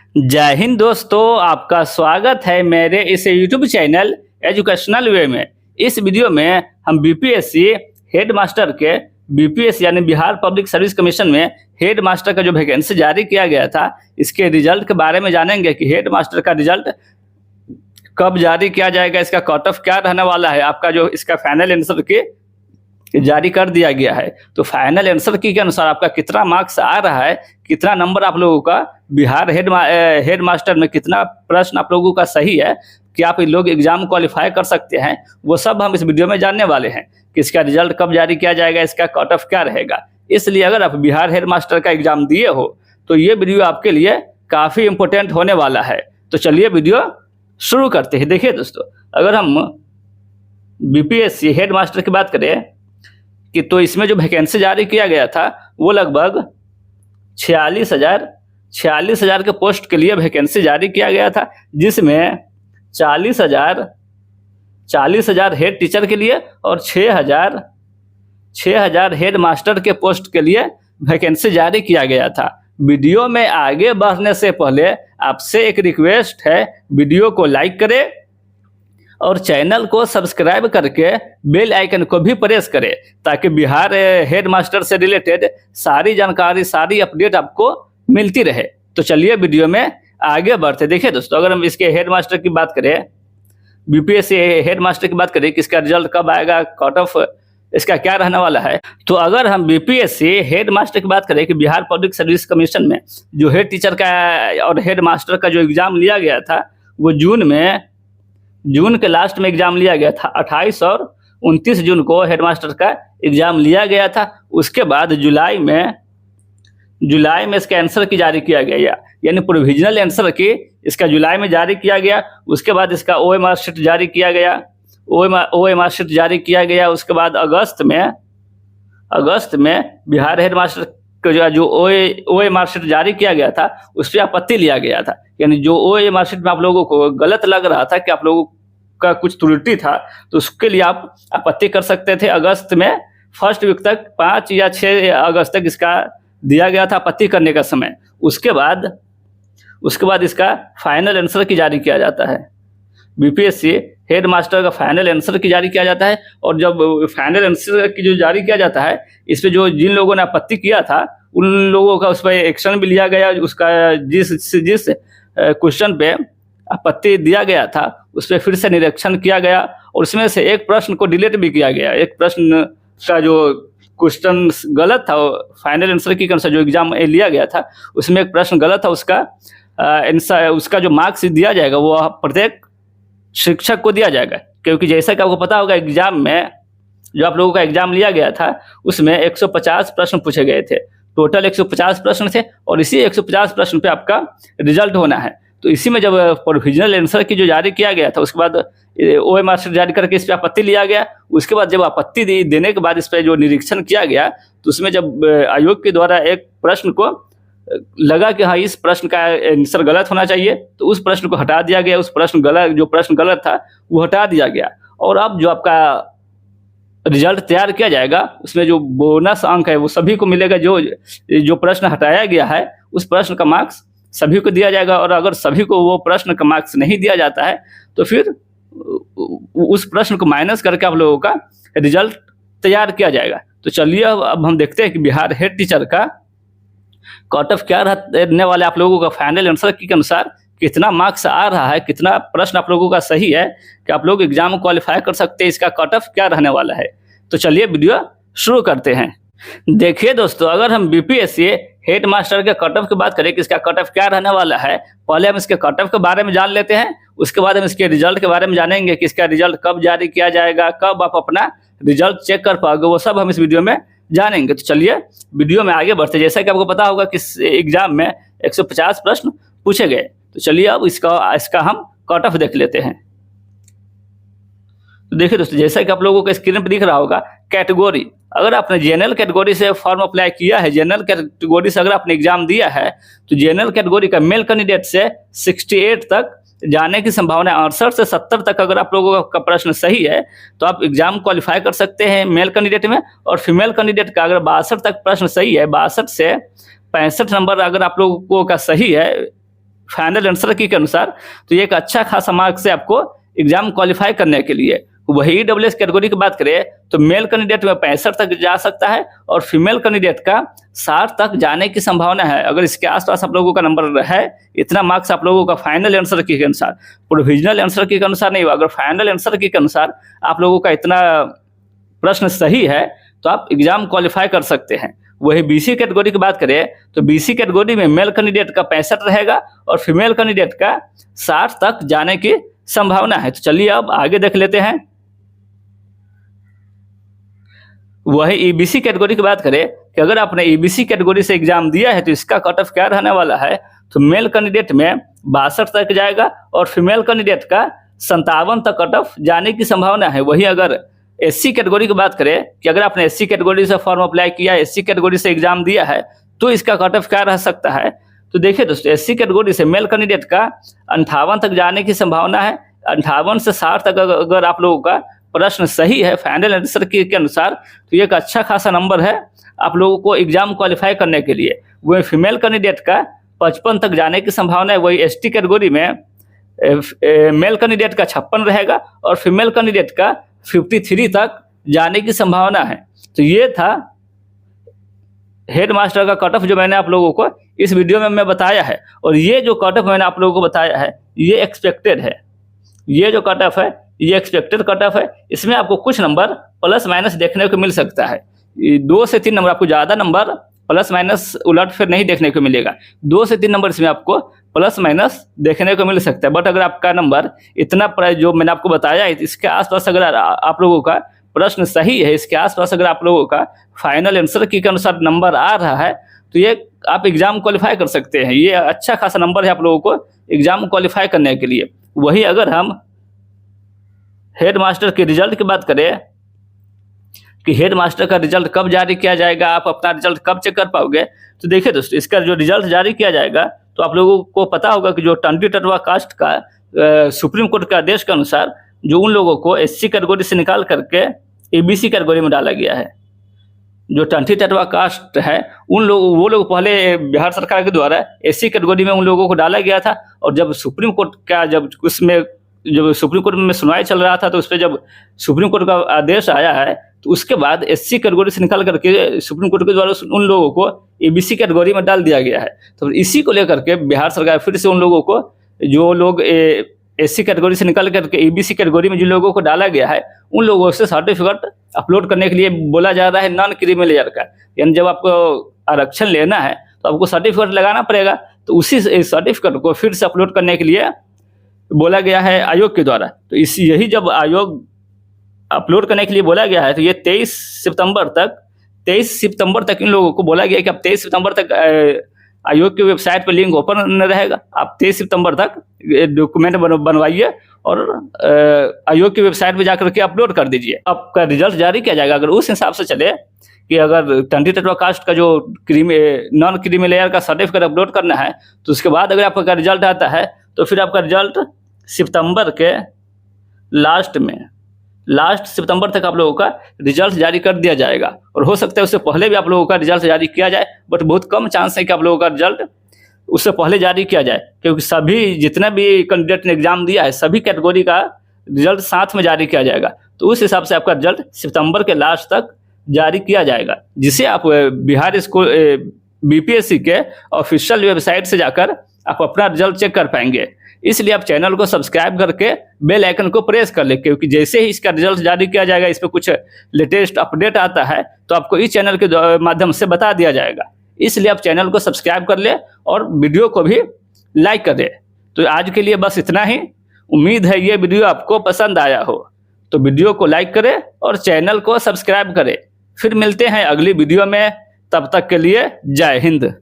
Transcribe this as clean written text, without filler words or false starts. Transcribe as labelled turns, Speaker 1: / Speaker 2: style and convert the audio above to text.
Speaker 1: जय हिंद दोस्तों, आपका स्वागत है मेरे इस यूट्यूब चैनल एजुकेशनल वे में। इस वीडियो में हम बीपीएससी हेड मास्टर के बीपीएससी यानी बिहार पब्लिक सर्विस कमीशन में हेड मास्टर का जो वैकेंसी जारी किया गया था, इसके रिजल्ट के बारे में जानेंगे कि हेड मास्टर का रिजल्ट कब जारी किया जाएगा, इसका कट ऑफ क्या रहने वाला है। आपका जो इसका फाइनल आंसर की जारी कर दिया गया है, तो फाइनल आंसर की के अनुसार आपका कितना मार्क्स आ रहा है, कितना नंबर आप लोगों का बिहार हेड मास्टर में कितना प्रश्न आप लोगों का सही है कि आप लोग एग्जाम क्वालिफाई कर सकते हैं, वो सब हम इस वीडियो में जानने वाले हैं कि इसका रिजल्ट कब जारी किया जाएगा, इसका कट ऑफ क्या रहेगा। इसलिए अगर आप बिहार हेड मास्टर का एग्जाम दिए हो तो ये वीडियो आपके लिए काफ़ी इंपॉर्टेंट होने वाला है। तो चलिए वीडियो शुरू करते हैं। देखिए दोस्तों, अगर हम बीपीएससी हेड मास्टर की बात करें कि तो इसमें जो वैकेंसी जारी किया गया था वो लगभग 46,000 के पोस्ट के लिए वैकेंसी जारी किया गया था, जिसमें 40,000 हेड टीचर के लिए और 6,000 हेड मास्टर के पोस्ट के लिए वैकेंसी जारी किया गया था। वीडियो में आगे बढ़ने से पहले आपसे एक रिक्वेस्ट है, वीडियो को लाइक करें और चैनल को सब्सक्राइब करके बेल आइकन को भी प्रेस करें, ताकि बिहार हेड मास्टर से रिलेटेड सारी जानकारी, सारी अपडेट आपको मिलती रहे। तो चलिए वीडियो में आगे बढ़ते। देखिए दोस्तों, अगर हम इसके हेड मास्टर की बात करें, बीपीएससी हेड मास्टर की बात करें कि इसका रिजल्ट कब आएगा, कट ऑफ इसका क्या रहने वाला है, तो अगर हम बीपीएससी हेड मास्टर की बात करें कि बिहार पब्लिक सर्विस कमीशन में जो हेड टीचर का और हेड मास्टर का जो एग्ज़ाम लिया गया था, वो जून के लास्ट में एग्जाम लिया गया था। 28 और 29 जून को हेडमास्टर का एग्जाम लिया गया था। उसके बाद जुलाई में इसका आंसर की जारी किया गया, यानी प्रोविजनल आंसर की इसका जुलाई में जारी किया गया। उसके बाद इसका ओएमआर शीट जारी किया गया। उसके बाद अगस्त में बिहार हेडमास्टर का जो ओएमआर शीट जारी किया गया था, उस पर आपत्ति लिया गया था। यानी जो ओएमआर शीट में आप लोगों को गलत लग रहा था कि आप लोगों का कुछ त्रुटि था, तो उसके लिए आप आपत्ति कर सकते थे। अगस्त में फर्स्ट वीक तक 5 या 6 अगस्त तक इसका दिया गया था आपत्ति करने का समय। उसके बाद इसका फाइनल आंसर की जारी किया जाता है। बीपीएससी हेड मास्टर का फाइनल आंसर की जारी किया जाता है, और जब फाइनल आंसर की जो जारी किया जाता है, इस पे जो जिन लोगों ने आपत्ति किया था उन लोगों का उस पर एक्शन भी लिया गया। उसका जिस क्वेश्चन पे आपत्ति दिया गया था उस पर फिर से निरीक्षण किया गया, और उसमें से एक प्रश्न को डिलीट भी किया गया। एक प्रश्न का जो क्वेश्चन गलत था, फाइनल आंसर की अनुसार जो एग्जाम लिया गया था उसमें एक प्रश्न गलत था, उसका जो मार्क्स दिया जाएगा वो प्रत्येक शिक्षक को दिया जाएगा। क्योंकि जैसा कि आपको पता होगा, एग्जाम में जो आप लोगों का एग्जाम लिया गया था उसमें 150 प्रश्न पूछे गए थे। टोटल 150 प्रश्न थे, और इसी 150 प्रश्न पे आपका रिजल्ट होना है। तो इसी में जब प्रोविजनल आंसर की जो जारी किया गया था, उसके बाद ओएमआर शीट जारी करके इस पर आपत्ति लिया गया। उसके बाद जब आपत्ति देने के बाद इस पर जो निरीक्षण किया गया, तो उसमें जब आयोग के द्वारा एक प्रश्न को लगा कि हाँ, इस प्रश्न का आंसर गलत होना चाहिए, तो उस प्रश्न को हटा दिया गया। जो प्रश्न गलत था वो हटा दिया गया, और अब जो आपका रिजल्ट तैयार किया जाएगा उसमें जो बोनस अंक है वो सभी को मिलेगा। जो प्रश्न हटाया गया है उस प्रश्न का मार्क्स सभी को दिया जाएगा, और अगर सभी को वो प्रश्न का मार्क्स नहीं दिया जाता है तो फिर उस प्रश्न को माइनस करके आप लोगों का रिजल्ट तैयार किया जाएगा। तो चलिए अब हम देखते हैं कि बिहार हेड टीचर का कट ऑफ क्या रहने वाला है। आप लोगों का फाइनल आंसर के अनुसार कितना मार्क्स आ रहा है, कितना प्रश्न आप लोगों का सही है कि आप लोग एग्जाम क्वालिफाई कर सकते हैं, इसका कट ऑफ क्या रहने वाला है। तो चलिए वीडियो शुरू करते हैं। देखिए दोस्तों, अगर हम बीपीएससी हेड मास्टर के कट ऑफ की बात करें कि इसका कट ऑफ क्या रहने वाला है, पहले हम इसके कट ऑफ के बारे में जान लेते हैं। उसके बाद हम इसके रिजल्ट के बारे में जानेंगे कि इसका रिजल्ट कब जारी किया जाएगा, कब आप अपना रिजल्ट चेक कर पाओगे, वो सब हम इस वीडियो में जानेंगे। तो चलिए वीडियो में आगे बढ़ते। जैसा कि आपको पता होगा कि इस एग्जाम में 150 प्रश्न पूछे गए, तो चलिए अब इसका हम कट ऑफ देख लेते हैं। तो देखिए दोस्तों, जैसा कि आप लोगों को स्क्रीन पर दिख रहा होगा, कैटेगरी, अगर आपने जनरल कैटेगरी से फॉर्म अप्लाई किया है, जनरल कैटेगरी से अगर आपने एग्जाम दिया है, तो जनरल कैटेगरी का मेल कैंडिडेट से 68 तक जाने की संभावना है। 68 से 70 तक अगर आप लोगों का प्रश्न सही है तो आप एग्जाम क्वालिफाई कर सकते हैं मेल कैंडिडेट में। और फीमेल कैंडिडेट का अगर 62 तक प्रश्न सही है, 62 से 65 नंबर अगर आप लोगों का सही है फाइनल आंसर की के अनुसार तो ये एक अच्छा खासा मार्क्स है आपको एग्जाम क्वालिफाई करने के लिए। वही ईडब्ल्यूएस कैटेगरी की बात करें तो मेल कैंडिडेट में 65 तक जा सकता है और फीमेल कैंडिडेट का 60 तक जाने की संभावना है। अगर इसके आसपास आप लोगों का नंबर है, इतना मार्क्स आप लोगों का फाइनल आंसर की के अनुसार, प्रोविजनल आंसर की के अनुसार नहीं हुआ, अगर फाइनल आंसर की के अनुसार आप लोगों का इतना प्रश्न सही है तो आप एग्जाम क्वालिफाई कर सकते हैं। वही बीसी कैटेगरी की बात करें तो बीसी कैटेगरी में मेल कैंडिडेट का 65 रहेगा और फीमेल कैंडिडेट का 60 तक जाने की संभावना है। तो चलिए अब आगे देख लेते हैं। वही ईबीसी कैटेगरी की बात करें कि अगर आपने ईबीसी कैटेगरी से एग्जाम दिया है तो इसका कट ऑफ क्या रहने वाला है, तो मेल कैंडिडेट में 62 तक जाएगा और फीमेल कैंडिडेट का 57 तक कट ऑफ जाने की संभावना है। वही अगर एससी कैटेगरी की बात करें कि अगर आपने एससी कैटेगरी से फॉर्म अप्लाई किया, एससी कैटेगरी से एग्जाम दिया है तो इसका कट ऑफ क्या रह सकता है। तो देखिए दोस्तों, एससी कैटेगरी से मेल कैंडिडेट का 58 तक जाने की संभावना है। 58 से 60 तक अगर आप लोगों का प्रश्न सही है फाइनल आंसर के अनुसार तो ये एक अच्छा खासा नंबर है आप लोगों को एग्जाम क्वालिफाई करने के लिए। वही फीमेल कैंडिडेट का 55 तक जाने की संभावना है। वही एसटी कैटेगरी में मेल कैंडिडेट का 56 रहेगा और फीमेल कैंडिडेट का 53 तक जाने की संभावना है। तो ये था हेड मास्टर का कट ऑफ जो मैंने आप लोगों को इस वीडियो में मैं बताया है। और ये जो कट ऑफ मैंने आप लोगों को बताया है ये एक्सपेक्टेड है। ये जो कट ऑफ है ये एक्सपेक्टेड कट ऑफ है। इसमें आपको कुछ नंबर प्लस माइनस देखने को मिल सकता है। 2 से 3 नंबर, आपको ज़्यादा नंबर प्लस माइनस उलट फिर नहीं देखने को मिलेगा। 2 से 3 नंबर इसमें आपको प्लस माइनस देखने को मिल सकता है। बट अगर आपका नंबर इतना जो मैंने आपको बताया है इसके आसपास अगर आप लोगों का प्रश्न सही है, इसके आसपास अगर आप लोगों का फाइनल आंसर की के अनुसार नंबर आ रहा है तो ये आप एग्जाम क्वालिफाई कर सकते हैं। ये अच्छा खासा नंबर है आप लोगों को एग्जाम क्वालिफाई करने के लिए। वही अगर हम हेड मास्टर के रिजल्ट की बात करें कि हेड मास्टर का रिजल्ट कब जारी किया जाएगा, आप अपना रिजल्ट कब चेक कर पाओगे, तो देखिए दोस्तों, इसका जो रिजल्ट जारी किया जाएगा तो आप लोगों को पता होगा कि जो 22 कास्ट का सुप्रीम कोर्ट के आदेश के अनुसार जो उन लोगों को एससी कैटेगरी से निकाल करके एबीसी कैटेगरी में डाला गया है। जो 22 कास्ट है वो लोग पहले बिहार सरकार के द्वारा एससी कैटेगरी में उन लोगों को डाला गया था। और जब सुप्रीम कोर्ट का जब सुप्रीम कोर्ट में सुनवाई चल रहा था तो उस पर जब सुप्रीम कोर्ट का आदेश आया है तो उसके बाद एससी कैटेगरी से निकाल करके सुप्रीम कोर्ट के द्वारा उन लोगों को एबीसी कैटेगरी में डाल दिया गया है। तो इसी को लेकर के बिहार सरकार फिर से उन लोगों को जो लोग एससी कैटेगरी से निकल करके एबीसी कैटेगरी में जिन लोगों को डाला गया है उन लोगों से सर्टिफिकेट अपलोड करने के लिए बोला जा रहा है नॉन क्रीमी लेयर का। यानी जब आपको आरक्षण लेना है तो आपको सर्टिफिकेट लगाना पड़ेगा, तो उसी सर्टिफिकेट को फिर से अपलोड करने के लिए बोला गया है आयोग के द्वारा। तो यही जब आयोग अपलोड करने के लिए बोला गया है तो ये 23 सितंबर तक इन लोगों को बोला गया है कि अब 23 सितंबर तक आयोग की वेबसाइट पर लिंक ओपन रहेगा। आप 23 सितंबर तक डॉक्यूमेंट बनवाइए और आयोग की वेबसाइट पर जाकर के अपलोड कर दीजिए। आपका रिजल्ट जारी किया जाएगा। अगर उस हिसाब से चले कि अगर 22 कास्ट का जो नॉन क्रीमी लेयर का सर्टिफिकेट अपलोड करना है तो उसके बाद अगर आपका रिजल्ट आता है तो फिर आपका रिजल्ट सितंबर के लास्ट सितंबर तक आप लोगों का रिजल्ट जारी कर दिया जाएगा। और हो सकता है उससे पहले भी आप लोगों का रिजल्ट जारी किया जाए, बट बहुत कम चांस है कि आप लोगों का रिजल्ट उससे पहले जारी किया जाए, क्योंकि सभी जितने भी कैंडिडेट ने एग्जाम दिया है सभी कैटेगरी का रिजल्ट साथ में जारी किया जाएगा। तो उस हिसाब से आपका रिजल्ट सितंबर के लास्ट तक जारी किया जाएगा, जिसे आप बिहार स्कूल बीपीएससी के ऑफिशियल वेबसाइट से जाकर आप अपना रिजल्ट चेक कर पाएंगे। इसलिए आप चैनल को सब्सक्राइब करके बेल आइकन को प्रेस कर ले, क्योंकि जैसे ही इसका रिजल्ट जारी किया जाएगा, इस पर कुछ लेटेस्ट अपडेट आता है तो आपको इस चैनल के माध्यम से बता दिया जाएगा। इसलिए आप चैनल को सब्सक्राइब कर ले और वीडियो को भी लाइक कर दे। तो आज के लिए बस इतना ही। उम्मीद है ये वीडियो आपको पसंद आया हो, तो वीडियो को लाइक करें और चैनल को सब्सक्राइब करें। फिर मिलते हैं अगली वीडियो में, तब तक के लिए जय हिंद।